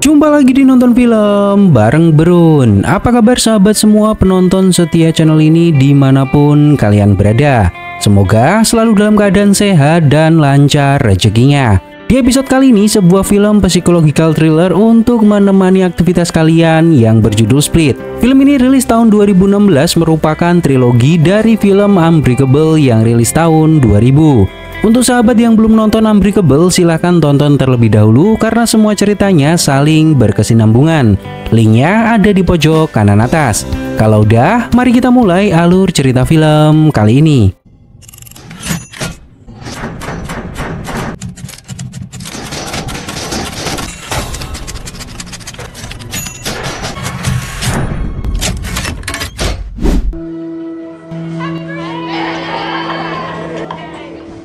Jumpa lagi di Nonton Film bareng Berun. Apa kabar sahabat semua penonton setia channel ini dimanapun kalian berada? Semoga selalu dalam keadaan sehat dan lancar rezekinya. Di episode kali ini sebuah film psychological thriller untuk menemani aktivitas kalian yang berjudul Split. Film ini rilis tahun 2016, merupakan trilogi dari film Unbreakable yang rilis tahun 2000. Untuk sahabat yang belum nonton Unbreakable, silahkan tonton terlebih dahulu karena semua ceritanya saling berkesinambungan. Linknya ada di pojok kanan atas. Kalau udah, mari kita mulai alur cerita film kali ini.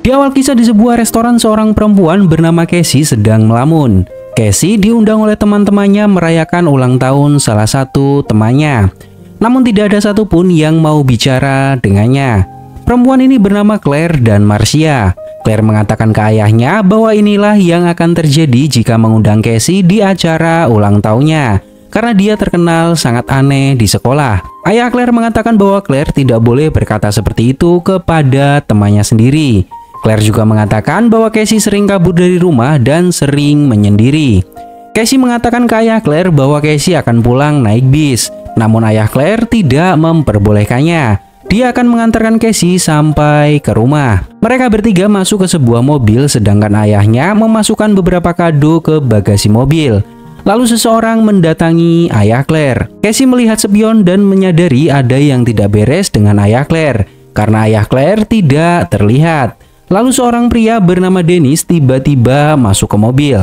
Di awal kisah di sebuah restoran, seorang perempuan bernama Casey sedang melamun. Casey diundang oleh teman-temannya merayakan ulang tahun salah satu temannya. Namun tidak ada satupun yang mau bicara dengannya. Perempuan ini bernama Claire dan Marcia. Claire mengatakan ke ayahnya bahwa inilah yang akan terjadi jika mengundang Casey di acara ulang tahunnya, karena dia terkenal sangat aneh di sekolah. Ayah Claire mengatakan bahwa Claire tidak boleh berkata seperti itu kepada temannya sendiri. Claire juga mengatakan bahwa Casey sering kabur dari rumah dan sering menyendiri. Casey mengatakan ke ayah Claire bahwa Casey akan pulang naik bis. Namun ayah Claire tidak memperbolehkannya. Dia akan mengantarkan Casey sampai ke rumah. Mereka bertiga masuk ke sebuah mobil, sedangkan ayahnya memasukkan beberapa kado ke bagasi mobil. Lalu seseorang mendatangi ayah Claire. Casey melihat spion dan menyadari ada yang tidak beres dengan ayah Claire, karena ayah Claire tidak terlihat. Lalu seorang pria bernama Dennis tiba-tiba masuk ke mobil.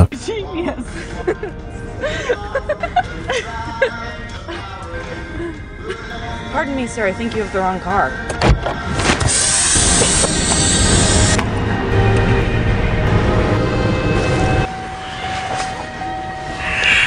Pardon me, sir. I think you have the wrong car.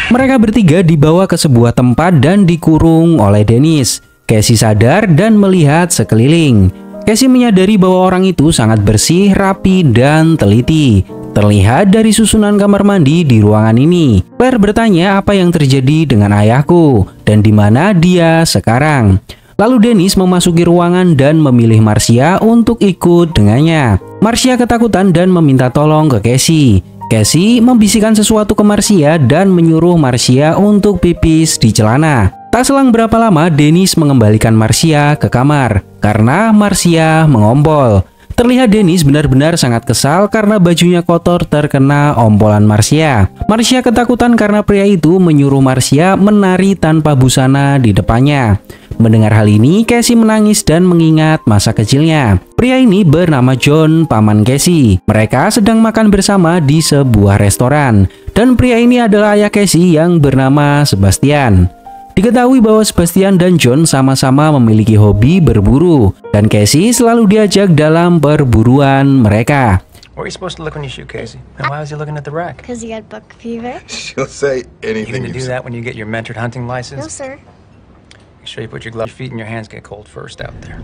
Mereka bertiga dibawa ke sebuah tempat dan dikurung oleh Dennis. Casey sadar dan melihat sekeliling. Casey menyadari bahwa orang itu sangat bersih, rapi, dan teliti. Terlihat dari susunan kamar mandi di ruangan ini. Claire bertanya apa yang terjadi dengan ayahku dan di mana dia sekarang. Lalu Dennis memasuki ruangan dan memilih Marcia untuk ikut dengannya. Marcia ketakutan dan meminta tolong ke Casey. Casey membisikkan sesuatu ke Marcia dan menyuruh Marcia untuk pipis di celana. Tak selang berapa lama, Dennis mengembalikan Marcia ke kamar karena Marcia mengompol. Terlihat Dennis benar-benar sangat kesal karena bajunya kotor terkena ompolan Marcia. Marcia ketakutan karena pria itu menyuruh Marcia menari tanpa busana di depannya. Mendengar hal ini, Casey menangis dan mengingat masa kecilnya. Pria ini bernama John, paman Casey. Mereka sedang makan bersama di sebuah restoran. Dan pria ini adalah ayah Casey yang bernama Sebastian. Diketahui bahwa Sebastian dan John sama-sama memiliki hobi berburu, dan Casey selalu diajak dalam perburuan mereka. Where are you supposed to look when you shoot Casey? And why was he looking at the rack? Because you got buck fever? She'll say You anything gonna do that when you get your mentored hunting No, license? sir. Make sure you put your gloves, feet, and your hands get cold first out there.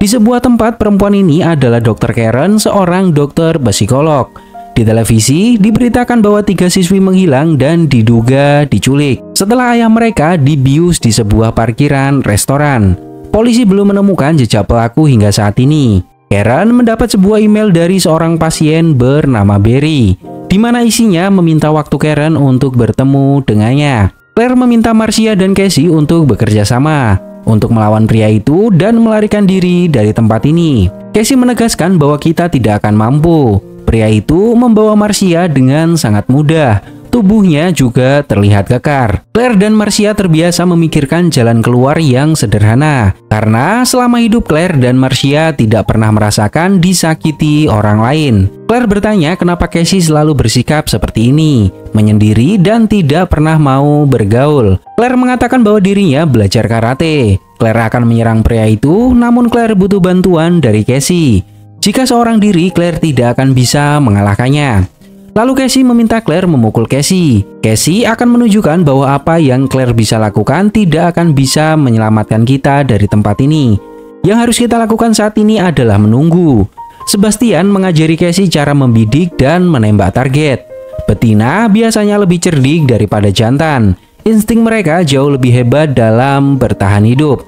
Di sebuah tempat, perempuan ini adalah Dr. Karen, seorang dokter psikolog. Di televisi diberitakan bahwa 3 siswi menghilang dan diduga diculik setelah ayah mereka dibius di sebuah parkiran restoran. Polisi belum menemukan jejak pelaku hingga saat ini. Karen mendapat sebuah email dari seorang pasien bernama Barry, di mana isinya meminta waktu Karen untuk bertemu dengannya. Claire meminta Marcia dan Casey untuk bekerja sama untuk melawan pria itu dan melarikan diri dari tempat ini. Casey menegaskan bahwa kita tidak akan mampu. Pria itu membawa Marcia dengan sangat mudah. Tubuhnya juga terlihat kekar. Claire dan Marcia terbiasa memikirkan jalan keluar yang sederhana. Karena selama hidup Claire dan Marcia tidak pernah merasakan disakiti orang lain. Claire bertanya kenapa Casey selalu bersikap seperti ini, menyendiri dan tidak pernah mau bergaul. Claire mengatakan bahwa dirinya belajar karate. Claire akan menyerang pria itu, namun Claire butuh bantuan dari Casey. Jika seorang diri, Claire tidak akan bisa mengalahkannya. Lalu Casey meminta Claire memukul Casey. Casey akan menunjukkan bahwa apa yang Claire bisa lakukan tidak akan bisa menyelamatkan kita dari tempat ini. Yang harus kita lakukan saat ini adalah menunggu. Sebastian mengajari Casey cara membidik dan menembak target. Betina biasanya lebih cerdik daripada jantan. Insting mereka jauh lebih hebat dalam bertahan hidup.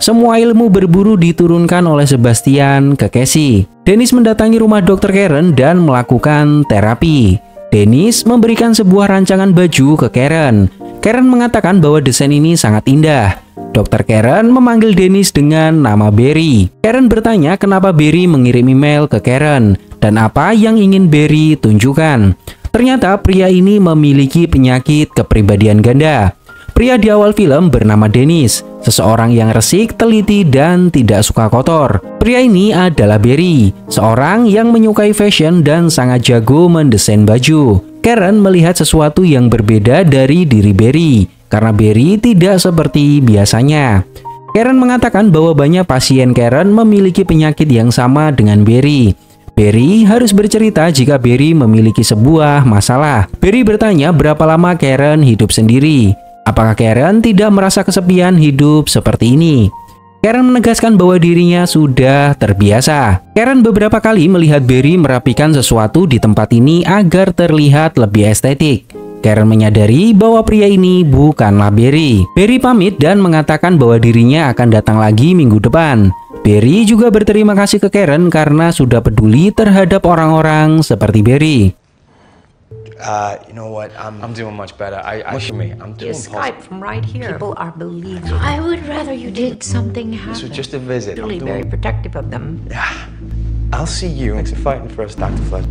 Semua ilmu berburu diturunkan oleh Sebastian ke Casey. Dennis mendatangi rumah Dr. Karen dan melakukan terapi. Dennis memberikan sebuah rancangan baju ke Karen. Karen mengatakan bahwa desain ini sangat indah. Dr. Karen memanggil Dennis dengan nama Barry. Karen bertanya kenapa Barry mengirim email ke Karen dan apa yang ingin Barry tunjukkan. Ternyata pria ini memiliki penyakit kepribadian ganda. Pria di awal film bernama Dennis, seseorang yang resik, teliti, dan tidak suka kotor. Pria ini adalah Barry, seorang yang menyukai fashion dan sangat jago mendesain baju. Karen melihat sesuatu yang berbeda dari diri Barry, karena Barry tidak seperti biasanya. Karen mengatakan bahwa banyak pasien Karen memiliki penyakit yang sama dengan Barry. Barry harus bercerita jika Barry memiliki sebuah masalah. Barry bertanya berapa lama Karen hidup sendiri. Apakah Karen tidak merasa kesepian hidup seperti ini? Karen menegaskan bahwa dirinya sudah terbiasa. Karen beberapa kali melihat Barry merapikan sesuatu di tempat ini agar terlihat lebih estetik. Karen menyadari bahwa pria ini bukanlah Barry. Barry pamit dan mengatakan bahwa dirinya akan datang lagi minggu depan. Barry juga berterima kasih ke Karen karena sudah peduli terhadap orang-orang seperti Barry. You know what? I'm doing much better. I'm doing Skype from right here. People are believing. I would rather you did something happen. This was just a visit. Really very protective of them. Yeah. I'll see you. Thanks for fighting for us, Dr. Fletcher.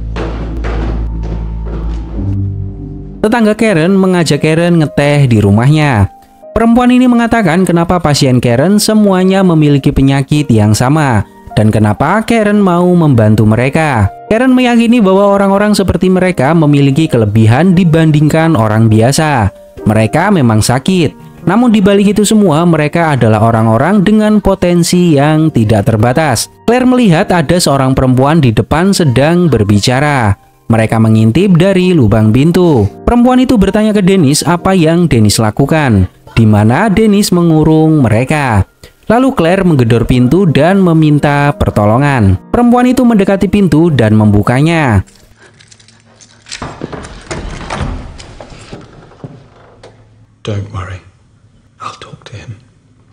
Tetangga Karen mengajak Karen ngeteh di rumahnya. Perempuan ini mengatakan kenapa pasien Karen semuanya memiliki penyakit yang sama dan kenapa Karen mau membantu mereka. Karen meyakini bahwa orang-orang seperti mereka memiliki kelebihan dibandingkan orang biasa. Mereka memang sakit, namun di balik itu semua mereka adalah orang-orang dengan potensi yang tidak terbatas. Claire melihat ada seorang perempuan di depan sedang berbicara. Mereka mengintip dari lubang pintu. Perempuan itu bertanya ke Dennis apa yang Dennis lakukan, di mana Dennis mengurung mereka. Lalu Claire menggedor pintu dan meminta pertolongan. Perempuan itu mendekati pintu dan membukanya. Don't worry, I'll talk to him.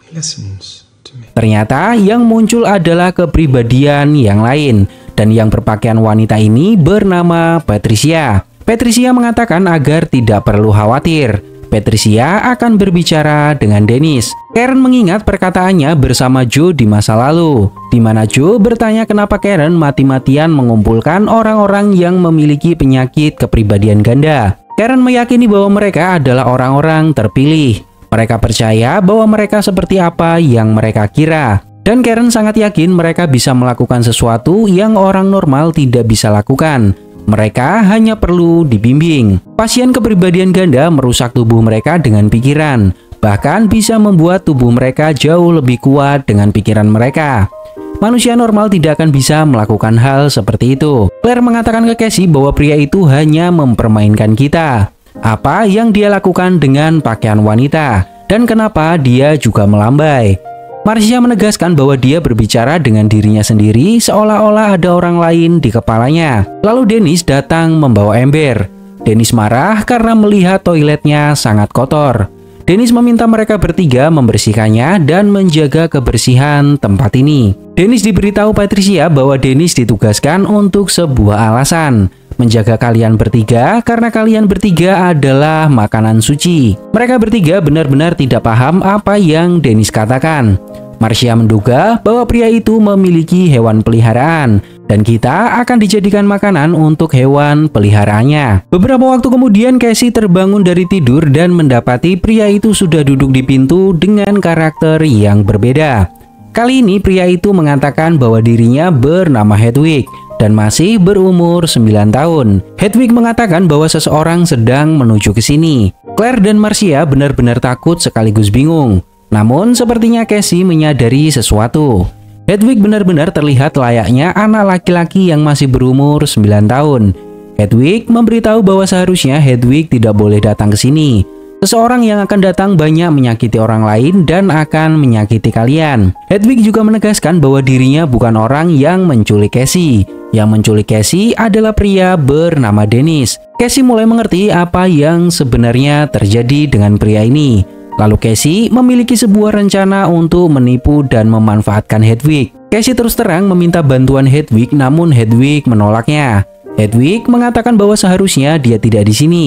He listens to me. Ternyata yang muncul adalah kepribadian yang lain, dan yang berpakaian wanita ini bernama Patricia. Patricia mengatakan agar tidak perlu khawatir. Patricia akan berbicara dengan Dennis. Karen mengingat perkataannya bersama Joe di masa lalu, di mana Joe bertanya kenapa Karen mati-matian mengumpulkan orang-orang yang memiliki penyakit kepribadian ganda. Karen meyakini bahwa mereka adalah orang-orang terpilih. Mereka percaya bahwa mereka seperti apa yang mereka kira. Dan Karen sangat yakin mereka bisa melakukan sesuatu yang orang normal tidak bisa lakukan. Mereka hanya perlu dibimbing. Pasien kepribadian ganda merusak tubuh mereka dengan pikiran, bahkan bisa membuat tubuh mereka jauh lebih kuat dengan pikiran mereka. Manusia normal tidak akan bisa melakukan hal seperti itu. Claire mengatakan ke Casey bahwa pria itu hanya mempermainkan kita. Apa yang dia lakukan dengan pakaian wanita, dan kenapa dia juga melambai. Marcia menegaskan bahwa dia berbicara dengan dirinya sendiri seolah-olah ada orang lain di kepalanya. Lalu Dennis datang membawa ember. Dennis marah karena melihat toiletnya sangat kotor. Dennis meminta mereka bertiga membersihkannya dan menjaga kebersihan tempat ini. Dennis diberitahu Patricia bahwa Dennis ditugaskan untuk sebuah alasan. Menjaga kalian bertiga karena kalian bertiga adalah makanan suci. Mereka bertiga benar-benar tidak paham apa yang Dennis katakan. Marcia menduga bahwa pria itu memiliki hewan peliharaan dan kita akan dijadikan makanan untuk hewan peliharaannya. Beberapa waktu kemudian Casey terbangun dari tidur dan mendapati pria itu sudah duduk di pintu dengan karakter yang berbeda. Kali ini pria itu mengatakan bahwa dirinya bernama Hedwig dan masih berumur 9 tahun. Hedwig mengatakan bahwa seseorang sedang menuju ke sini. Claire dan Marcia benar-benar takut sekaligus bingung. Namun sepertinya Casey menyadari sesuatu. Hedwig benar-benar terlihat layaknya anak laki-laki yang masih berumur 9 tahun. Hedwig memberitahu bahwa seharusnya Hedwig tidak boleh datang ke sini. Seseorang yang akan datang banyak menyakiti orang lain dan akan menyakiti kalian. Hedwig juga menegaskan bahwa dirinya bukan orang yang menculik Casey. Yang menculik Casey adalah pria bernama Dennis. Casey mulai mengerti apa yang sebenarnya terjadi dengan pria ini. Lalu Casey memiliki sebuah rencana untuk menipu dan memanfaatkan Hedwig. Casey terus terang meminta bantuan Hedwig, namun Hedwig menolaknya. Hedwig mengatakan bahwa seharusnya dia tidak di sini.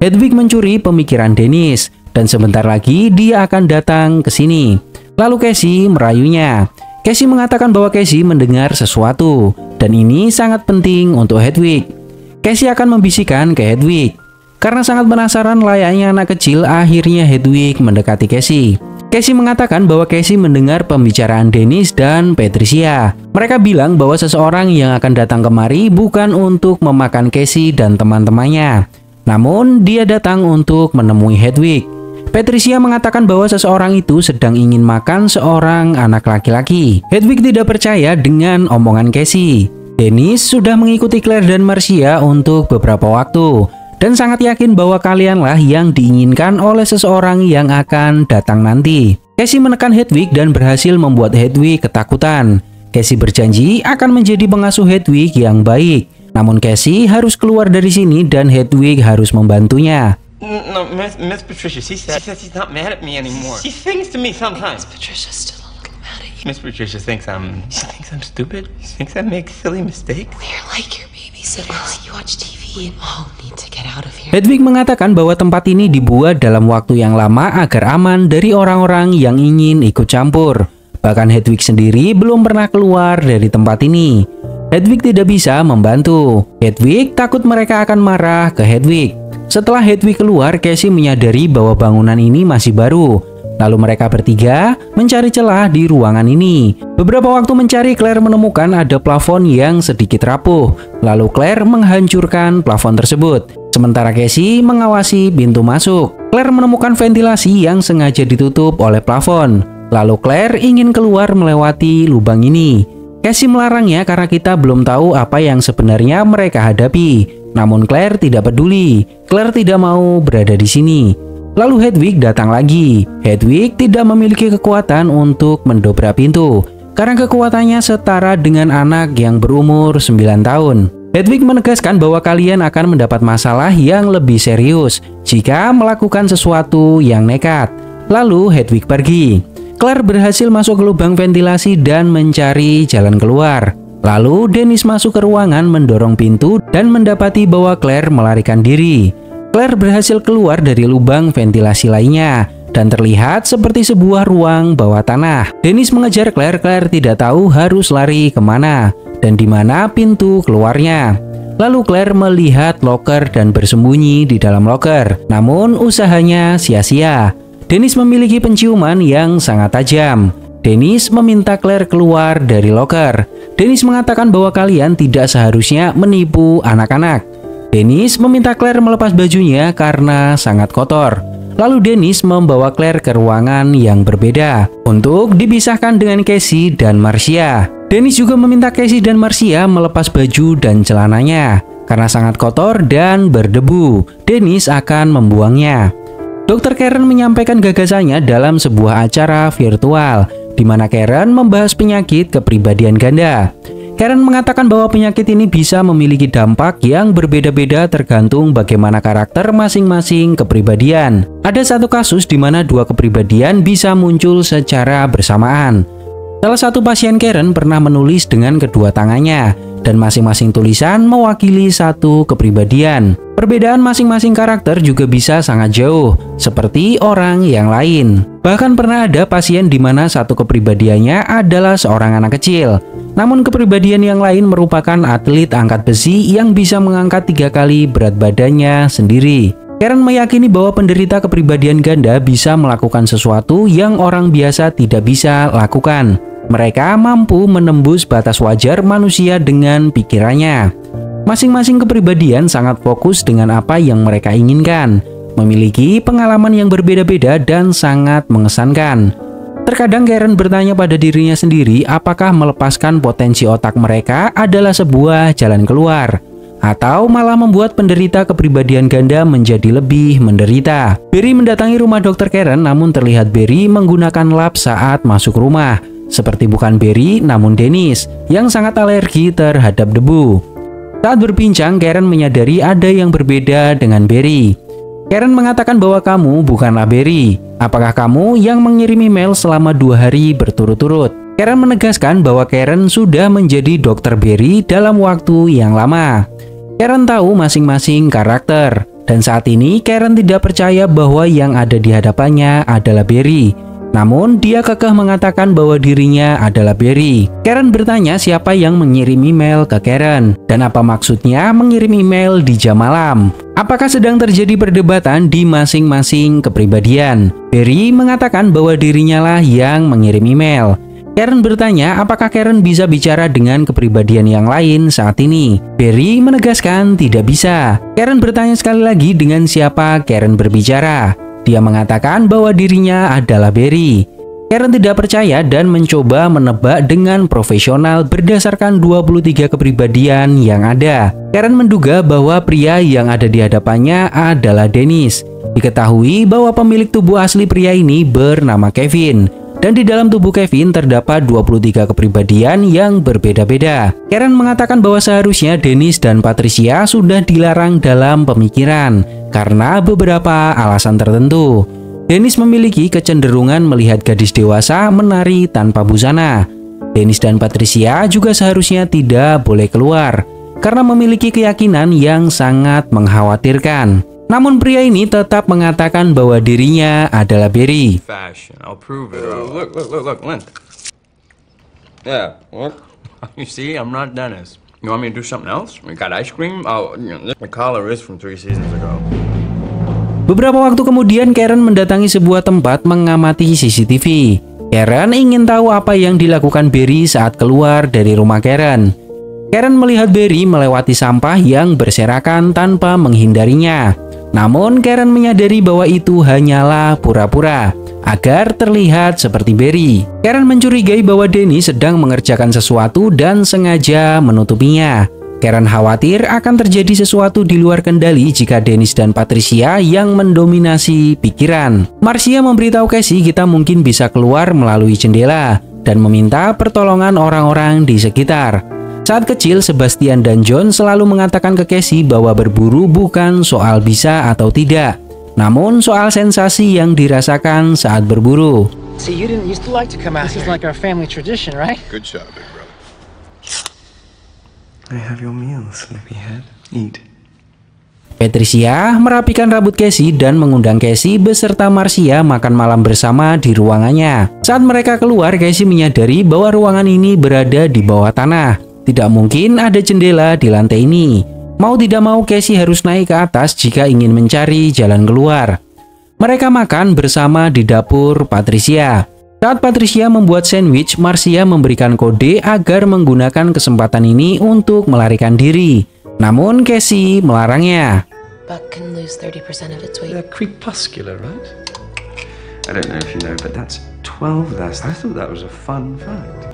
Hedwig mencuri pemikiran Dennis dan sebentar lagi dia akan datang ke sini. Lalu Casey merayunya. Casey mengatakan bahwa Casey mendengar sesuatu dan ini sangat penting untuk Hedwig. Casey akan membisikkan ke Hedwig. Karena sangat penasaran layaknya anak kecil, akhirnya Hedwig mendekati Casey. Casey mengatakan bahwa Casey mendengar pembicaraan Dennis dan Patricia. Mereka bilang bahwa seseorang yang akan datang kemari bukan untuk memakan Casey dan teman-temannya, namun dia datang untuk menemui Hedwig. Patricia mengatakan bahwa seseorang itu sedang ingin makan seorang anak laki-laki. Hedwig tidak percaya dengan omongan Casey. Dennis sudah mengikuti Claire dan Marcia untuk beberapa waktu dan sangat yakin bahwa kalianlah yang diinginkan oleh seseorang yang akan datang nanti. Casey menekan Hedwig dan berhasil membuat Hedwig ketakutan. Casey berjanji akan menjadi pengasuh Hedwig yang baik. Namun Casey harus keluar dari sini dan Hedwig harus membantunya. No, Miss Patricia, she says she's not mad at me anymore. She sings to me sometimes. Miss Patricia's still a little mad at you. Miss Patricia thinks I'm stupid. She thinks I make silly mistakes. We're like your babysitters. You watch TV. We all need to get out of here. Hedwig mengatakan bahwa tempat ini dibuat dalam waktu yang lama agar aman dari orang-orang yang ingin ikut campur. Bahkan Hedwig sendiri belum pernah keluar dari tempat ini. Hedwig tidak bisa membantu. Hedwig takut mereka akan marah ke Hedwig. Setelah Hedwig keluar, Casey menyadari bahwa bangunan ini masih baru. Lalu mereka bertiga mencari celah di ruangan ini. Beberapa waktu mencari, Claire menemukan ada plafon yang sedikit rapuh. Lalu Claire menghancurkan plafon tersebut. Sementara Casey mengawasi pintu masuk. Claire menemukan ventilasi yang sengaja ditutup oleh plafon. Lalu Claire ingin keluar melewati lubang ini. Casey melarangnya karena kita belum tahu apa yang sebenarnya mereka hadapi. Namun Claire tidak peduli. Claire tidak mau berada di sini. Lalu Hedwig datang lagi. Hedwig tidak memiliki kekuatan untuk mendobrak pintu karena kekuatannya setara dengan anak yang berumur 9 tahun. Hedwig menegaskan bahwa kalian akan mendapat masalah yang lebih serius jika melakukan sesuatu yang nekat. Lalu Hedwig pergi. Claire berhasil masuk ke lubang ventilasi dan mencari jalan keluar. Lalu Dennis masuk ke ruangan, mendorong pintu dan mendapati bahwa Claire melarikan diri. Claire berhasil keluar dari lubang ventilasi lainnya dan terlihat seperti sebuah ruang bawah tanah. Dennis mengejar Claire. Claire tidak tahu harus lari kemana dan di mana pintu keluarnya. Lalu Claire melihat loker dan bersembunyi di dalam loker. Namun usahanya sia-sia. Dennis memiliki penciuman yang sangat tajam. Dennis meminta Claire keluar dari loker. Dennis mengatakan bahwa kalian tidak seharusnya menipu anak-anak. Dennis meminta Claire melepas bajunya karena sangat kotor. Lalu Dennis membawa Claire ke ruangan yang berbeda untuk dipisahkan dengan Casey dan Marcia. Dennis juga meminta Casey dan Marcia melepas baju dan celananya karena sangat kotor dan berdebu. Dennis akan membuangnya. Dr. Karen menyampaikan gagasannya dalam sebuah acara virtual di mana Karen membahas penyakit kepribadian ganda. Karen mengatakan bahwa penyakit ini bisa memiliki dampak yang berbeda-beda tergantung bagaimana karakter masing-masing kepribadian. Ada satu kasus di mana dua kepribadian bisa muncul secara bersamaan. Salah satu pasien Karen pernah menulis dengan kedua tangannya dan masing-masing tulisan mewakili satu kepribadian. Perbedaan masing-masing karakter juga bisa sangat jauh, seperti orang yang lain. Bahkan pernah ada pasien di mana satu kepribadiannya adalah seorang anak kecil, namun kepribadian yang lain merupakan atlet angkat besi yang bisa mengangkat 3 kali berat badannya sendiri. Karen meyakini bahwa penderita kepribadian ganda bisa melakukan sesuatu yang orang biasa tidak bisa lakukan. Mereka mampu menembus batas wajar manusia dengan pikirannya. Masing-masing kepribadian sangat fokus dengan apa yang mereka inginkan, memiliki pengalaman yang berbeda-beda dan sangat mengesankan. Terkadang Karen bertanya pada dirinya sendiri apakah melepaskan potensi otak mereka adalah sebuah jalan keluar, atau malah membuat penderita kepribadian ganda menjadi lebih menderita. Barry mendatangi rumah Dr. Karen, namun terlihat Barry menggunakan lap saat masuk rumah. seperti bukan Barry namun Dennis yang sangat alergi terhadap debu. Saat berbincang, Karen menyadari ada yang berbeda dengan Barry. Karen mengatakan bahwa kamu bukanlah Barry. Apakah kamu yang mengirim email selama 2 hari berturut-turut? Karen menegaskan bahwa Karen sudah menjadi dokter Barry dalam waktu yang lama. Karen tahu masing-masing karakter, dan saat ini Karen tidak percaya bahwa yang ada di hadapannya adalah Barry. Namun dia kekeh mengatakan bahwa dirinya adalah Barry. Karen bertanya siapa yang mengirim email ke Karen dan apa maksudnya mengirim email di jam malam. Apakah sedang terjadi perdebatan di masing-masing kepribadian? Barry mengatakan bahwa dirinya lah yang mengirim email. Karen bertanya apakah Karen bisa bicara dengan kepribadian yang lain saat ini. Barry menegaskan tidak bisa. Karen bertanya sekali lagi dengan siapa Karen berbicara. Dia mengatakan bahwa dirinya adalah Barry. Karen tidak percaya dan mencoba menebak dengan profesional berdasarkan 23 kepribadian yang ada. Karen menduga bahwa pria yang ada di hadapannya adalah Dennis. Diketahui bahwa pemilik tubuh asli pria ini bernama Kevin. Dan di dalam tubuh Kevin terdapat 23 kepribadian yang berbeda-beda. Karen mengatakan bahwa seharusnya Dennis dan Patricia sudah dilarang dalam pemikiran karena beberapa alasan tertentu. Dennis memiliki kecenderungan melihat gadis dewasa menari tanpa busana. Dennis dan Patricia juga seharusnya tidak boleh keluar karena memiliki keyakinan yang sangat mengkhawatirkan. Namun pria ini tetap mengatakan bahwa dirinya adalah Barry. Fashion. I'll prove it. Look, Lynn. Yeah, look. You see, I'm not Dennis. You want me to do something else? We got ice cream? Oh, the collar is from 3 seasons ago. Beberapa waktu kemudian Karen mendatangi sebuah tempat mengamati CCTV. Karen ingin tahu apa yang dilakukan Barry saat keluar dari rumah Karen. Karen melihat Barry melewati sampah yang berserakan tanpa menghindarinya. Namun Karen menyadari bahwa itu hanyalah pura-pura agar terlihat seperti Barry. Karen mencurigai bahwa Dennis sedang mengerjakan sesuatu dan sengaja menutupinya. Karen khawatir akan terjadi sesuatu di luar kendali jika Dennis dan Patricia yang mendominasi pikiran. Marcia memberitahu Casey kita mungkin bisa keluar melalui jendela dan meminta pertolongan orang-orang di sekitar. Saat kecil, Sebastian dan John selalu mengatakan ke Casey bahwa berburu bukan soal bisa atau tidak, namun soal sensasi yang dirasakan saat berburu. See, you didn't used to like to come out here. This is like our family tradition, right? Good job, big brother. I have your meal, sleepyhead. Eat. Patricia merapikan rambut Casey dan mengundang Casey beserta Marcia makan malam bersama di ruangannya. Saat mereka keluar, Casey menyadari bahwa ruangan ini berada di bawah tanah. Tidak mungkin ada jendela di lantai ini. Mau tidak mau Casey harus naik ke atas jika ingin mencari jalan keluar. Mereka makan bersama di dapur Patricia. Saat Patricia membuat sandwich, Marcia memberikan kode agar menggunakan kesempatan ini untuk melarikan diri. Namun Casey melarangnya. Buck can lose 30% of its weight. They're crepuscular, right? I don't know if you know, but that's 12 less. I thought that was a fun fact.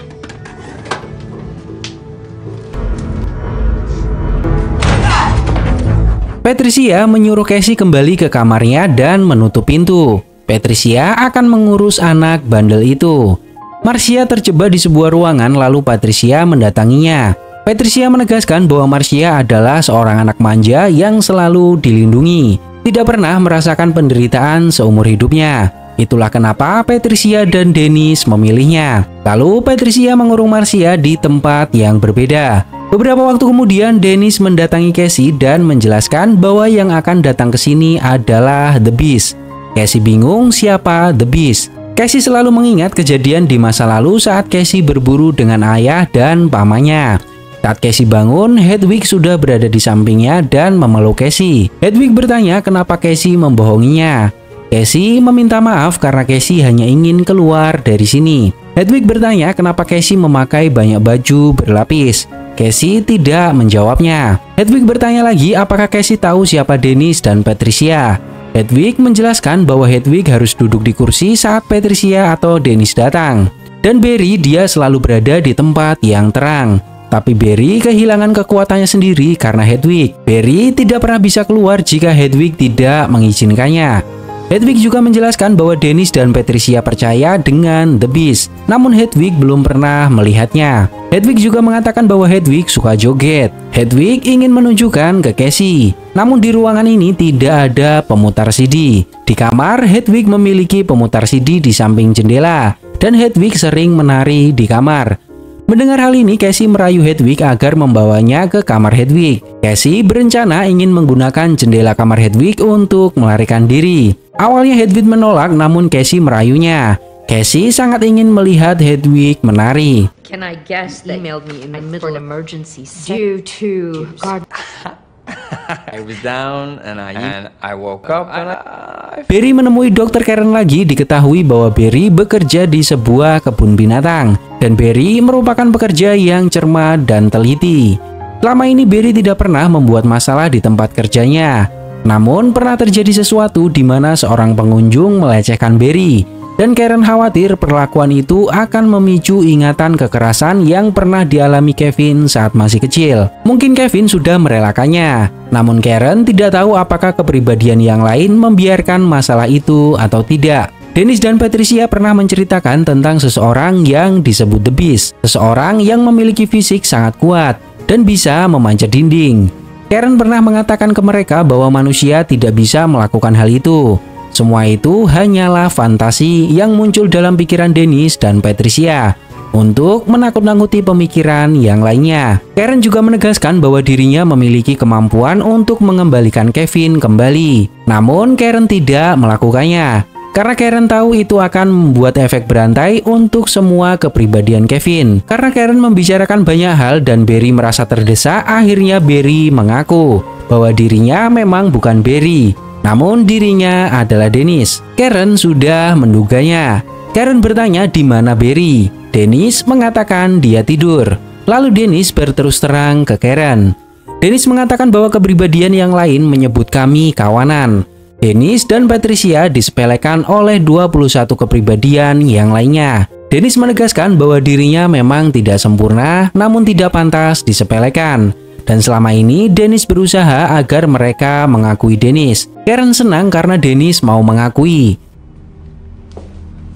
Patricia menyuruh Casey kembali ke kamarnya dan menutup pintu. Patricia akan mengurus anak bandel itu. Marcia terjebak di sebuah ruangan lalu Patricia mendatanginya. Patricia menegaskan bahwa Marcia adalah seorang anak manja yang selalu dilindungi. Tidak pernah merasakan penderitaan seumur hidupnya. Itulah kenapa Patricia dan Dennis memilihnya. Lalu Patricia mengurung Marcia di tempat yang berbeda. Beberapa waktu kemudian Dennis mendatangi Casey dan menjelaskan bahwa yang akan datang ke sini adalah The Beast. Casey bingung siapa The Beast. Casey selalu mengingat kejadian di masa lalu saat Casey berburu dengan ayah dan pamannya. Saat Casey bangun, Hedwig sudah berada di sampingnya dan memeluk Casey. Hedwig bertanya kenapa Casey membohonginya. Casey meminta maaf karena Casey hanya ingin keluar dari sini. Hedwig bertanya kenapa Casey memakai banyak baju berlapis. Casey tidak menjawabnya. Hedwig bertanya lagi apakah Casey tahu siapa Dennis dan Patricia. Hedwig menjelaskan bahwa Hedwig harus duduk di kursi saat Patricia atau Dennis datang. Dan Barry dia selalu berada di tempat yang terang. Tapi Barry kehilangan kekuatannya sendiri karena Hedwig. Barry tidak pernah bisa keluar jika Hedwig tidak mengizinkannya. Hedwig juga menjelaskan bahwa Dennis dan Patricia percaya dengan The Beast, namun Hedwig belum pernah melihatnya. Hedwig juga mengatakan bahwa Hedwig suka joget. Hedwig ingin menunjukkan ke Casey, namun di ruangan ini tidak ada pemutar CD. Di kamar, Hedwig memiliki pemutar CD di samping jendela, dan Hedwig sering menari di kamar. Mendengar hal ini, Casey merayu Hedwig agar membawanya ke kamar Hedwig. Casey berencana ingin menggunakan jendela kamar Hedwig untuk melarikan diri. Awalnya Hedwig menolak, namun Casey merayunya. Casey sangat ingin melihat Hedwig menari. Can I guess that emailed me in the middle of an emergency due to God. I was down and I woke up and Barry menemui Dr. Karen lagi. Diketahui bahwa Barry bekerja di sebuah kebun binatang, dan Barry merupakan pekerja yang cermat dan teliti. Selama ini Barry tidak pernah membuat masalah di tempat kerjanya. Namun pernah terjadi sesuatu di mana seorang pengunjung melecehkan Barry, dan Karen khawatir perlakuan itu akan memicu ingatan kekerasan yang pernah dialami Kevin saat masih kecil. Mungkin Kevin sudah merelakannya, namun Karen tidak tahu apakah kepribadian yang lain membiarkan masalah itu atau tidak. Dennis dan Patricia pernah menceritakan tentang seseorang yang disebut The Beast, seseorang yang memiliki fisik sangat kuat dan bisa memanjat dinding. Karen pernah mengatakan ke mereka bahwa manusia tidak bisa melakukan hal itu. Semua itu hanyalah fantasi yang muncul dalam pikiran Dennis dan Patricia untuk menakut-nakuti pemikiran yang lainnya. Karen juga menegaskan bahwa dirinya memiliki kemampuan untuk mengembalikan Kevin kembali. Namun Karen tidak melakukannya, karena Karen tahu itu akan membuat efek berantai untuk semua kepribadian Kevin. Karena Karen membicarakan banyak hal dan Barry merasa terdesak, akhirnya Barry mengaku bahwa dirinya memang bukan Barry, namun dirinya adalah Dennis. Karen sudah menduganya. Karen bertanya di mana Barry. Dennis mengatakan dia tidur. Lalu Dennis berterus terang ke Karen. Dennis mengatakan bahwa kepribadian yang lain menyebut kami kawanan. Dennis dan Patricia disepelekan oleh 21 kepribadian yang lainnya. Dennis menegaskan bahwa dirinya memang tidak sempurna, namun tidak pantas disepelekan. Dan selama ini Dennis berusaha agar mereka mengakui Dennis. Karen senang karena Dennis mau mengakui.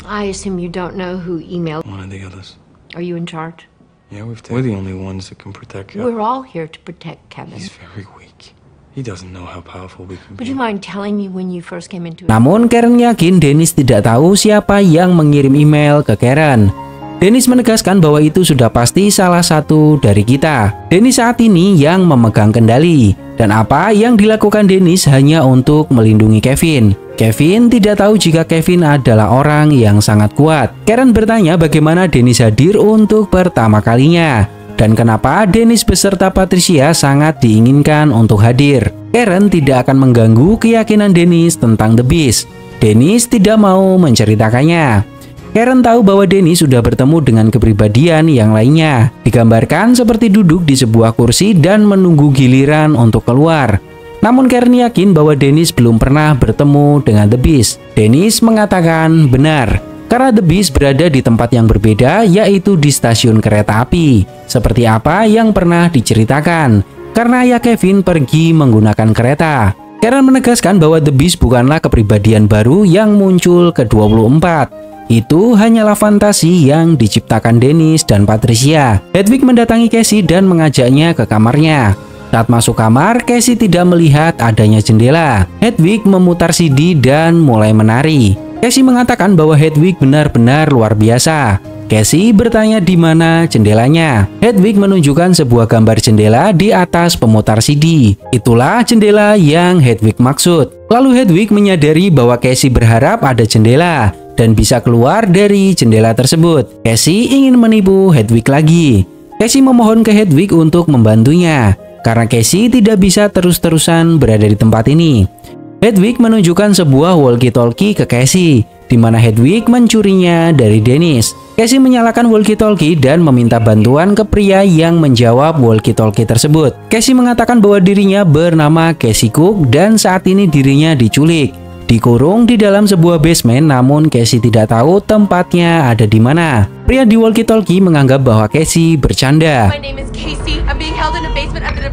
I assume you don't know who emailed. One of the others. Are you in charge? Yeah, we're the only ones that can protect Kevin. We're all here to protect Kevin. He's very weak. He doesn't know how powerful we can Would be. you mind telling me when you first came into it? Namun Karen yakin Dennis tidak tahu siapa yang mengirim email ke Karen. Dennis menegaskan bahwa itu sudah pasti salah satu dari kita. Dennis saat ini yang memegang kendali, dan apa yang dilakukan Dennis hanya untuk melindungi Kevin. Kevin tidak tahu jika Kevin adalah orang yang sangat kuat. Karen bertanya bagaimana Dennis hadir untuk pertama kalinya, dan kenapa Dennis beserta Patricia sangat diinginkan untuk hadir. Karen tidak akan mengganggu keyakinan Dennis tentang The Beast. Dennis tidak mau menceritakannya. Karen tahu bahwa Dennis sudah bertemu dengan kepribadian yang lainnya. Digambarkan seperti duduk di sebuah kursi dan menunggu giliran untuk keluar. Namun Karen yakin bahwa Dennis belum pernah bertemu dengan The Beast. Dennis mengatakan benar, karena The Beast berada di tempat yang berbeda, yaitu di stasiun kereta api. Seperti apa yang pernah diceritakan, karena ayah Kevin pergi menggunakan kereta. Karen menegaskan bahwa The Beast bukanlah kepribadian baru yang muncul ke-24. Itu hanyalah fantasi yang diciptakan Dennis dan Patricia. Hedwig mendatangi Casey dan mengajaknya ke kamarnya. Saat masuk kamar, Casey tidak melihat adanya jendela. Hedwig memutar CD dan mulai menari. Casey mengatakan bahwa Hedwig benar-benar luar biasa. Casey bertanya di mana jendelanya. Hedwig menunjukkan sebuah gambar jendela di atas pemutar CD. Itulah jendela yang Hedwig maksud. Lalu Hedwig menyadari bahwa Casey berharap ada jendela dan bisa keluar dari jendela tersebut. Casey ingin menipu Hedwig lagi. Casey memohon ke Hedwig untuk membantunya, karena Casey tidak bisa terus-terusan berada di tempat ini. Hedwig menunjukkan sebuah walkie-talkie ke Casey, di mana Hedwig mencurinya dari Dennis. Casey menyalakan walkie-talkie dan meminta bantuan ke pria yang menjawab walkie-talkie tersebut. Casey mengatakan bahwa dirinya bernama Casey Cook dan saat ini dirinya diculik, dikurung di dalam sebuah basement, namun Casey tidak tahu tempatnya ada di mana. Pria di walkie-talkie menganggap bahwa Casey bercanda. My name is Casey. I'm being held in a basement under the...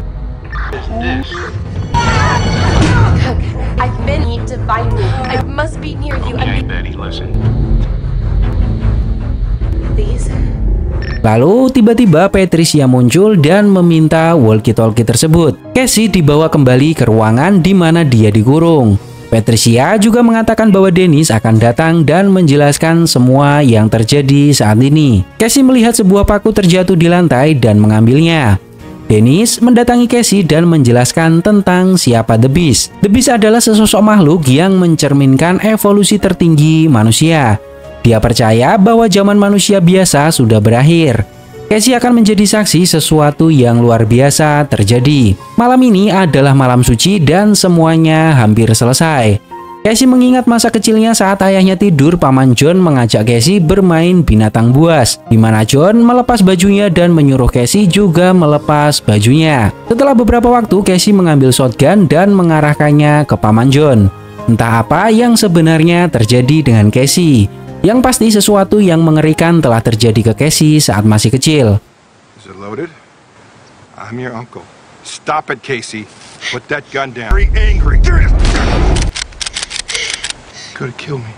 I've been need to find me. I must be near you. Okay, Betty, listen. Please. Lalu tiba-tiba Patricia muncul dan meminta walkie-talkie tersebut. Casey dibawa kembali ke ruangan di mana dia dikurung. Patricia juga mengatakan bahwa Dennis akan datang dan menjelaskan semua yang terjadi saat ini. Casey melihat sebuah paku terjatuh di lantai dan mengambilnya. Dennis mendatangi Casey dan menjelaskan tentang siapa The Beast. The Beast adalah sesosok makhluk yang mencerminkan evolusi tertinggi manusia. Dia percaya bahwa zaman manusia biasa sudah berakhir. Casey akan menjadi saksi sesuatu yang luar biasa terjadi. Malam ini adalah malam suci dan semuanya hampir selesai. Casey mengingat masa kecilnya saat ayahnya tidur. Paman John mengajak Casey bermain binatang buas, di mana John melepas bajunya dan menyuruh Casey juga melepas bajunya. Setelah beberapa waktu, Casey mengambil shotgun dan mengarahkannya ke Paman John. Entah apa yang sebenarnya terjadi dengan Casey. Yang pasti sesuatu yang mengerikan telah terjadi ke Casey saat masih kecil. Is it loaded? I'm your uncle. Stop it, Casey. Put that gun down. Very angry. Could kill me.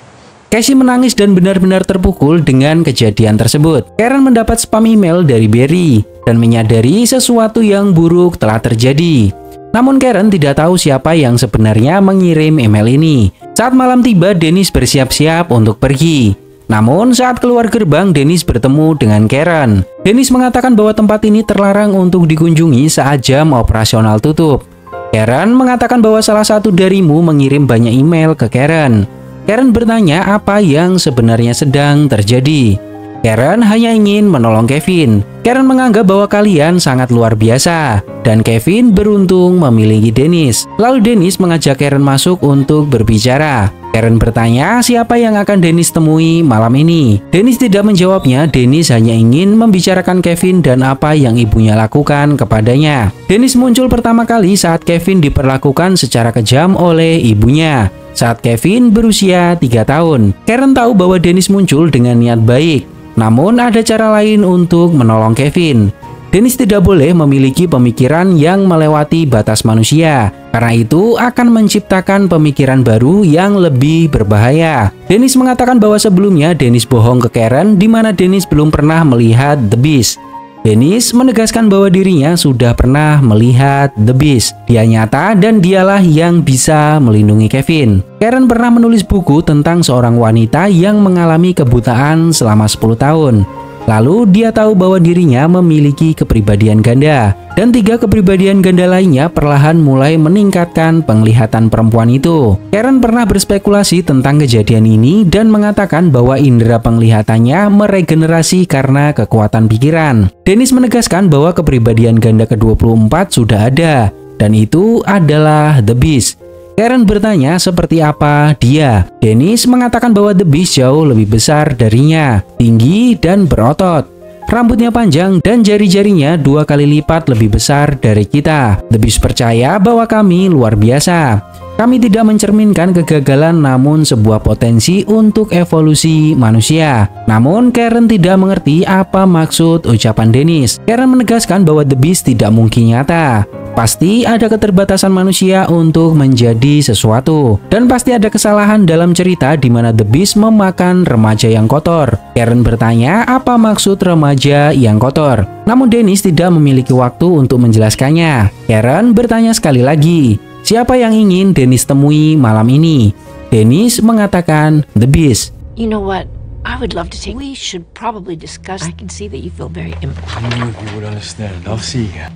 Casey menangis dan benar-benar terpukul dengan kejadian tersebut. Karen mendapat spam email dari Barry dan menyadari sesuatu yang buruk telah terjadi. Namun Karen tidak tahu siapa yang sebenarnya mengirim email ini. Saat malam tiba, Dennis bersiap-siap untuk pergi. Namun saat keluar gerbang, Dennis bertemu dengan Karen. Dennis mengatakan bahwa tempat ini terlarang untuk dikunjungi saat jam operasional tutup. Karen mengatakan bahwa salah satu darimu mengirim banyak email ke Karen. Karen bertanya apa yang sebenarnya sedang terjadi. Karen hanya ingin menolong Kevin. Karen menganggap bahwa kalian sangat luar biasa dan Kevin beruntung memiliki Dennis. Lalu Dennis mengajak Karen masuk untuk berbicara. Karen bertanya siapa yang akan Dennis temui malam ini. Dennis tidak menjawabnya. Dennis hanya ingin membicarakan Kevin dan apa yang ibunya lakukan kepadanya. Dennis muncul pertama kali saat Kevin diperlakukan secara kejam oleh ibunya. Saat Kevin berusia 3 tahun. Karen tahu bahwa Dennis muncul dengan niat baik. Namun ada cara lain untuk menolong Kevin. Dennis tidak boleh memiliki pemikiran yang melewati batas manusia. Karena itu akan menciptakan pemikiran baru yang lebih berbahaya. Dennis mengatakan bahwa sebelumnya Dennis bohong ke Karen di mana Dennis belum pernah melihat The Beast. Dennis menegaskan bahwa dirinya sudah pernah melihat The Beast. Dia nyata dan dialah yang bisa melindungi Kevin. Karen pernah menulis buku tentang seorang wanita yang mengalami kebutaan selama 10 tahun. Lalu dia tahu bahwa dirinya memiliki kepribadian ganda. Dan 3 kepribadian ganda lainnya perlahan mulai meningkatkan penglihatan perempuan itu. Karen pernah berspekulasi tentang kejadian ini dan mengatakan bahwa indera penglihatannya meregenerasi karena kekuatan pikiran. Dennis menegaskan bahwa kepribadian ganda ke-24 sudah ada, dan itu adalah The Beast. Karen bertanya seperti apa dia. Dennis mengatakan bahwa The Beast jauh lebih besar darinya, tinggi dan berotot. Rambutnya panjang dan jari-jarinya 2 kali lipat lebih besar dari kita. The Beast percaya bahwa kami luar biasa. Kami tidak mencerminkan kegagalan namun sebuah potensi untuk evolusi manusia. Namun Karen tidak mengerti apa maksud ucapan Dennis. Karen menegaskan bahwa The Beast tidak mungkin nyata. Pasti ada keterbatasan manusia untuk menjadi sesuatu. Dan pasti ada kesalahan dalam cerita di mana The Beast memakan remaja yang kotor. Karen bertanya apa maksud remaja yang kotor. Namun Dennis tidak memiliki waktu untuk menjelaskannya. Karen bertanya sekali lagi, siapa yang ingin Dennis temui malam ini? Dennis mengatakan The Beast. You know what? I would love to take. We should probably discuss. I can see that you feel very I knew you would understand. I'll see you.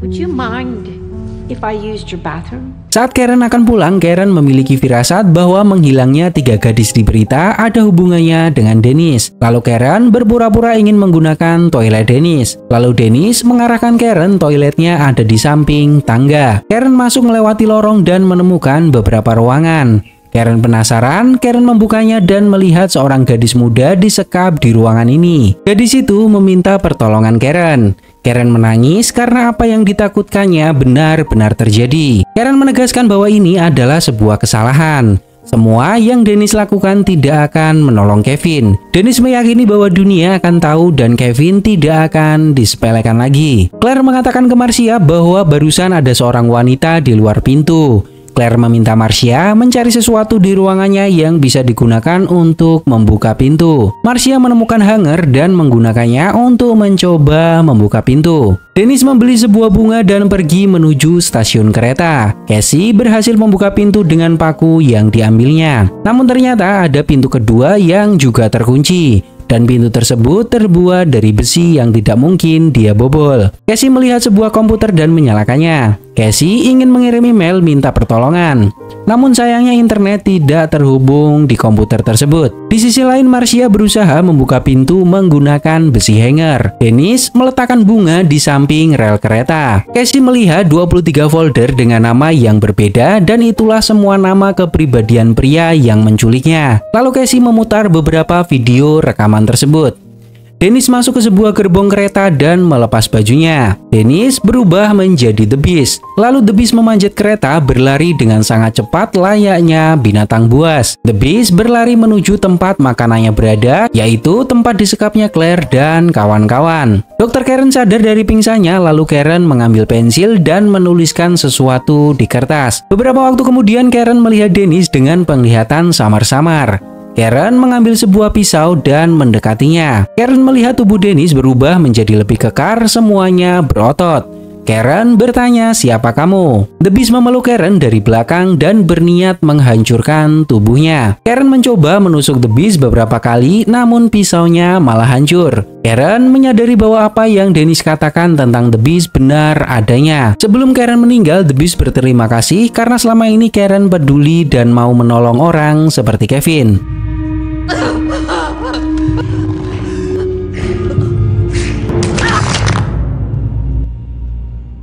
Would you mind if I used your bathroom? Saat Karen akan pulang, Karen memiliki firasat bahwa menghilangnya 3 gadis di berita ada hubungannya dengan Dennis. Lalu Karen berpura-pura ingin menggunakan toilet Dennis. Lalu Dennis mengarahkan Karen, toiletnya ada di samping tangga. Karen masuk melewati lorong dan menemukan beberapa ruangan. Karen penasaran, Karen membukanya dan melihat seorang gadis muda disekap di ruangan ini. Gadis itu meminta pertolongan Karen. Karen menangis karena apa yang ditakutkannya benar-benar terjadi. Karen menegaskan bahwa ini adalah sebuah kesalahan. Semua yang Dennis lakukan tidak akan menolong Kevin. Dennis meyakini bahwa dunia akan tahu dan Kevin tidak akan disepelekan lagi. Claire mengatakan ke Marcia bahwa barusan ada seorang wanita di luar pintu. Claire meminta Marcia mencari sesuatu di ruangannya yang bisa digunakan untuk membuka pintu. Marcia menemukan hanger dan menggunakannya untuk mencoba membuka pintu. Dennis membeli sebuah bunga dan pergi menuju stasiun kereta. Casey berhasil membuka pintu dengan paku yang diambilnya. Namun ternyata ada pintu kedua yang juga terkunci. Dan pintu tersebut terbuat dari besi yang tidak mungkin dia bobol. Casey melihat sebuah komputer dan menyalakannya. Casey ingin mengirim email minta pertolongan. Namun sayangnya internet tidak terhubung di komputer tersebut. Di sisi lain Marcia berusaha membuka pintu menggunakan besi hanger. Dennis meletakkan bunga di samping rel kereta. Casey melihat 23 folder dengan nama yang berbeda dan itulah semua nama kepribadian pria yang menculiknya. Lalu Casey memutar beberapa video rekaman tersebut. Dennis masuk ke sebuah gerbong kereta dan melepas bajunya. Dennis berubah menjadi The Beast. Lalu The Beast memanjat kereta berlari dengan sangat cepat layaknya binatang buas. The Beast berlari menuju tempat makanannya berada, yaitu tempat disekapnya Claire dan kawan-kawan. Dr. Karen sadar dari pingsannya, lalu Karen mengambil pensil dan menuliskan sesuatu di kertas. Beberapa waktu kemudian Karen melihat Dennis dengan penglihatan samar-samar. Karen mengambil sebuah pisau dan mendekatinya. Karen melihat tubuh Dennis berubah menjadi lebih kekar, semuanya berotot. Karen bertanya, "Siapa kamu?" The Beast memeluk Karen dari belakang dan berniat menghancurkan tubuhnya. Karen mencoba menusuk The Beast beberapa kali, namun pisaunya malah hancur. Karen menyadari bahwa apa yang Dennis katakan tentang The Beast benar adanya. Sebelum Karen meninggal, The Beast berterima kasih karena selama ini Karen peduli dan mau menolong orang seperti Kevin.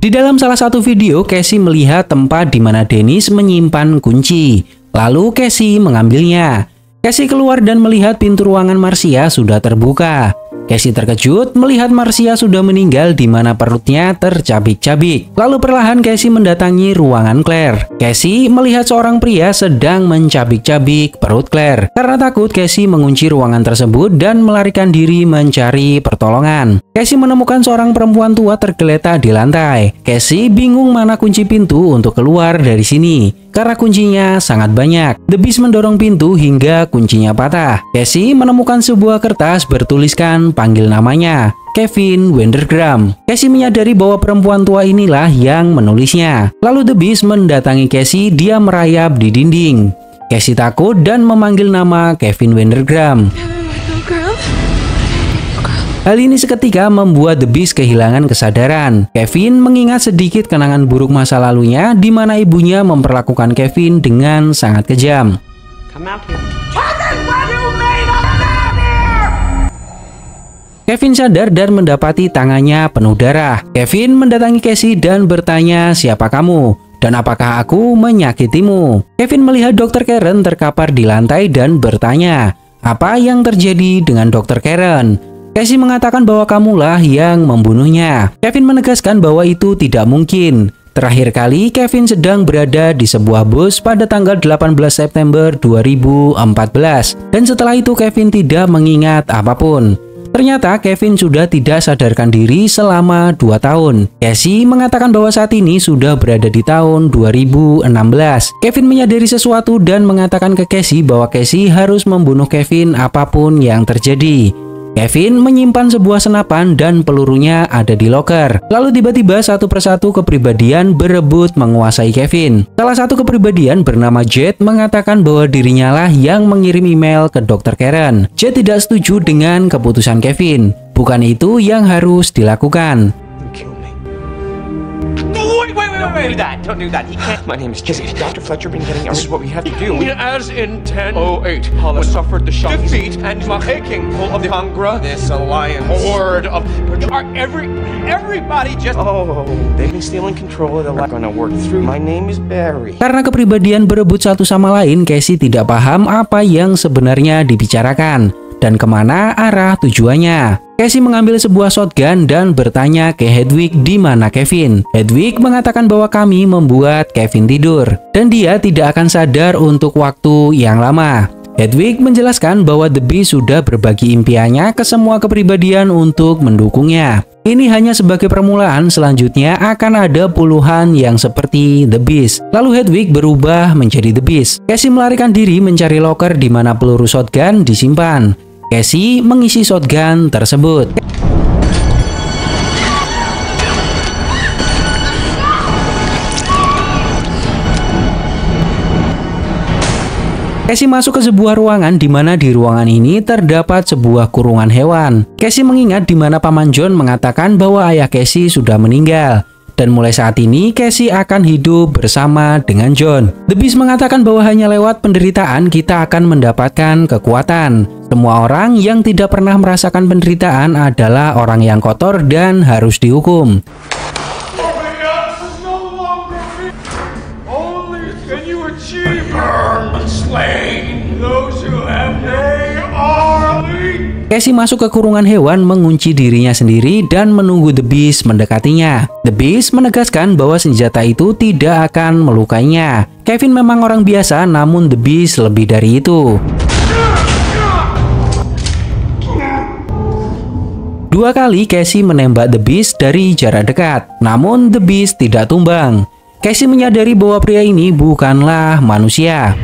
Di dalam salah satu video, Casey melihat tempat di mana Dennis menyimpan kunci. Lalu Casey mengambilnya. Casey keluar dan melihat pintu ruangan Marcia sudah terbuka. Casey terkejut melihat Marcia sudah meninggal di mana perutnya tercabik-cabik. Lalu perlahan Casey mendatangi ruangan Claire. Casey melihat seorang pria sedang mencabik-cabik perut Claire. Karena takut, Casey mengunci ruangan tersebut dan melarikan diri mencari pertolongan. Casey menemukan seorang perempuan tua tergeletak di lantai. Casey bingung mana kunci pintu untuk keluar dari sini karena kuncinya sangat banyak. The Beast mendorong pintu hingga kuncinya patah. Casey menemukan sebuah kertas bertuliskan panggil namanya, Kevin Wendergram. Casey menyadari bahwa perempuan tua inilah yang menulisnya. Lalu The Beast mendatangi Casey, dia merayap di dinding. Casey takut dan memanggil nama Kevin Wendergram. Hal ini seketika membuat The Beast kehilangan kesadaran. Kevin mengingat sedikit kenangan buruk masa lalunya di mana ibunya memperlakukan Kevin dengan sangat kejam. Kevin sadar dan mendapati tangannya penuh darah. Kevin mendatangi Casey dan bertanya, "Siapa kamu? Dan apakah aku menyakitimu?" Kevin melihat Dr. Karen terkapar di lantai dan bertanya, "Apa yang terjadi dengan Dr. Karen?" Casey mengatakan bahwa kamulah yang membunuhnya. Kevin menegaskan bahwa itu tidak mungkin. Terakhir kali Kevin sedang berada di sebuah bus pada tanggal 18 September 2014. Dan setelah itu Kevin tidak mengingat apapun. Ternyata Kevin sudah tidak sadarkan diri selama 2 tahun. Casey mengatakan bahwa saat ini sudah berada di tahun 2016. Kevin menyadari sesuatu dan mengatakan ke Casey bahwa Casey harus membunuh Kevin apapun yang terjadi. Kevin menyimpan sebuah senapan dan pelurunya ada di loker. Lalu tiba-tiba satu persatu kepribadian berebut menguasai Kevin. Salah satu kepribadian bernama Jet mengatakan bahwa dirinya lah yang mengirim email ke Dr. Karen. Jet tidak setuju dengan keputusan Kevin. Bukan itu yang harus dilakukan. Don't do that. He can't. My name is Jesse. Dr. Fletcher been getting. This is what we have to do. As in 10:08, Hollis suffered the shock, defeat, and taking of the Congra. This alliance, horde of everybody just. Oh, they've been stealing control of the lab. Gonna work through. My name is Barry. Karena kepribadian berebut satu sama lain, Casey tidak paham apa yang sebenarnya dibicarakan. dan kemana arah tujuannya. Casey mengambil sebuah shotgun dan bertanya ke Hedwig di mana Kevin. Hedwig mengatakan bahwa kami membuat Kevin tidur dan dia tidak akan sadar untuk waktu yang lama. Hedwig menjelaskan bahwa The Beast sudah berbagi impiannya ke semua kepribadian untuk mendukungnya. Ini hanya sebagai permulaan, selanjutnya akan ada puluhan yang seperti The Beast. Lalu Hedwig berubah menjadi The Beast. Casey melarikan diri mencari loker di mana peluru shotgun disimpan. Casey mengisi shotgun tersebut. Casey masuk ke sebuah ruangan di mana di ruangan ini terdapat sebuah kurungan hewan. Casey mengingat di mana Paman John mengatakan bahwa ayah Casey sudah meninggal. Dan mulai saat ini Casey akan hidup bersama dengan John. The Beast mengatakan bahwa hanya lewat penderitaan kita akan mendapatkan kekuatan. Semua orang yang tidak pernah merasakan penderitaan adalah orang yang kotor dan harus dihukum. Casey masuk ke kurungan hewan, mengunci dirinya sendiri dan menunggu The Beast mendekatinya. The Beast menegaskan bahwa senjata itu tidak akan melukainya. Kevin memang orang biasa, namun The Beast lebih dari itu. Dua kali Casey menembak The Beast dari jarak dekat, namun The Beast tidak tumbang. Casey menyadari bahwa pria ini bukanlah manusia.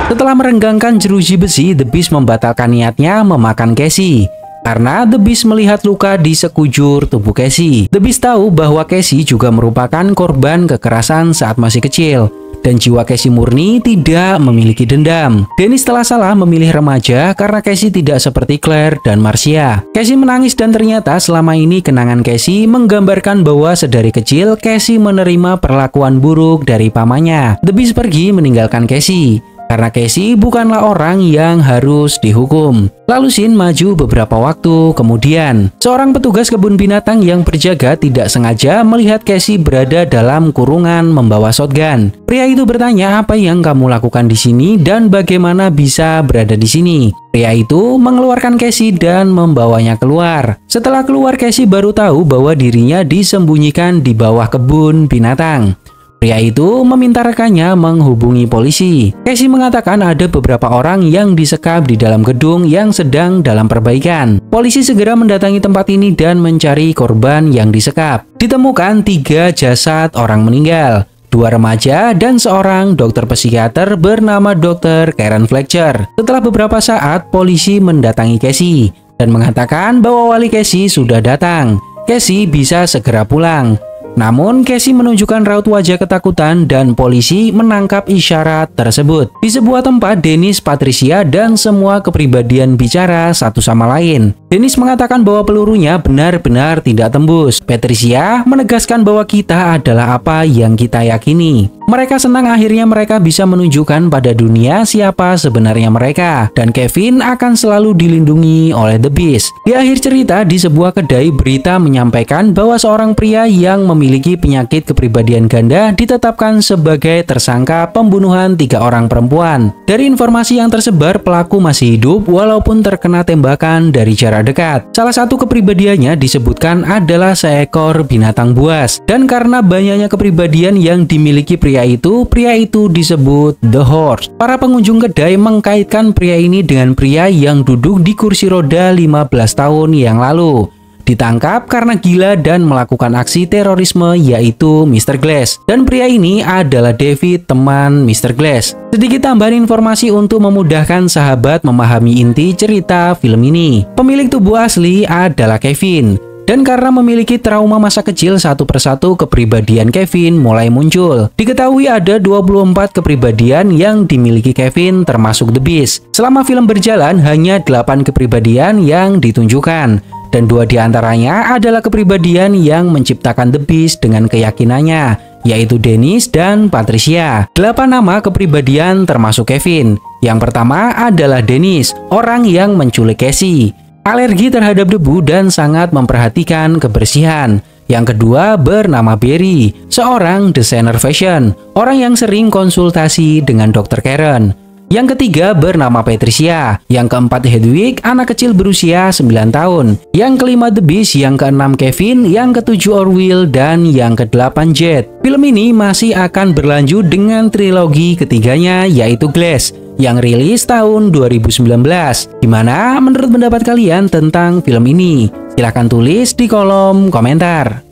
Setelah merenggangkan jeruji besi, The Beast membatalkan niatnya memakan Casey. Karena The Beast melihat luka di sekujur tubuh Casey. The Beast tahu bahwa Casey juga merupakan korban kekerasan saat masih kecil. Dan jiwa Casey murni tidak memiliki dendam. Dennis telah salah memilih remaja karena Casey tidak seperti Claire dan Marcia. Casey menangis dan ternyata selama ini kenangan Casey menggambarkan bahwa sedari kecil Casey menerima perlakuan buruk dari pamannya. The Beast pergi meninggalkan Casey. Karena Casey bukanlah orang yang harus dihukum. Lalu scene maju beberapa waktu kemudian. Seorang petugas kebun binatang yang berjaga tidak sengaja melihat Casey berada dalam kurungan membawa shotgun. Pria itu bertanya apa yang kamu lakukan di sini dan bagaimana bisa berada di sini. Pria itu mengeluarkan Casey dan membawanya keluar. Setelah keluar, Casey baru tahu bahwa dirinya disembunyikan di bawah kebun binatang. Pria itu meminta rekannya menghubungi polisi. Casey mengatakan ada beberapa orang yang disekap di dalam gedung yang sedang dalam perbaikan. Polisi segera mendatangi tempat ini dan mencari korban yang disekap. Ditemukan 3 jasad orang meninggal, 2 remaja dan seorang dokter psikiater bernama Dr. Karen Fletcher. Setelah beberapa saat, polisi mendatangi Casey dan mengatakan bahwa wali Casey sudah datang. Casey bisa segera pulang. Namun Casey menunjukkan raut wajah ketakutan dan polisi menangkap isyarat tersebut. Di sebuah tempat, Dennis, Patricia, dan semua kepribadian bicara satu sama lain. Dennis mengatakan bahwa pelurunya benar-benar tidak tembus. Patricia menegaskan bahwa kita adalah apa yang kita yakini. Mereka senang akhirnya mereka bisa menunjukkan pada dunia siapa sebenarnya mereka. Dan Kevin akan selalu dilindungi oleh The Beast. Di akhir cerita, di sebuah kedai, berita menyampaikan bahwa seorang pria yang memiliki penyakit kepribadian ganda ditetapkan sebagai tersangka pembunuhan 3 orang perempuan. Dari informasi yang tersebar, pelaku masih hidup walaupun terkena tembakan dari jarak dekat. Salah satu kepribadiannya disebutkan adalah seekor binatang buas. Dan karena banyaknya kepribadian yang dimiliki pria itu disebut The Horse. Para pengunjung kedai mengkaitkan pria ini dengan pria yang duduk di kursi roda 15 tahun yang lalu. Ditangkap karena gila dan melakukan aksi terorisme, yaitu Mr. Glass. Dan pria ini adalah David, teman Mr. Glass. Sedikit tambahan informasi untuk memudahkan sahabat memahami inti cerita film ini. Pemilik tubuh asli adalah Kevin. Dan karena memiliki trauma masa kecil, satu persatu kepribadian Kevin mulai muncul. Diketahui ada 24 kepribadian yang dimiliki Kevin termasuk The Beast. Selama film berjalan, hanya 8 kepribadian yang ditunjukkan. Dan 2 diantaranya adalah kepribadian yang menciptakan The Beast dengan keyakinannya, yaitu Dennis dan Patricia. 8 nama kepribadian termasuk Kevin. Yang pertama adalah Dennis, orang yang menculik Casey. Alergi terhadap debu dan sangat memperhatikan kebersihan. Yang kedua bernama Barry, seorang desainer fashion, orang yang sering konsultasi dengan Dr. Karen. Yang ketiga bernama Patricia. Yang keempat Hedwig, anak kecil berusia 9 tahun. Yang kelima The Beast, yang keenam Kevin, yang ketujuh Orville, dan yang kedelapan Jet. Film ini masih akan berlanjut dengan trilogi ketiganya yaitu Glass yang rilis tahun 2019. Gimana menurut pendapat kalian tentang film ini? Silahkan tulis di kolom komentar.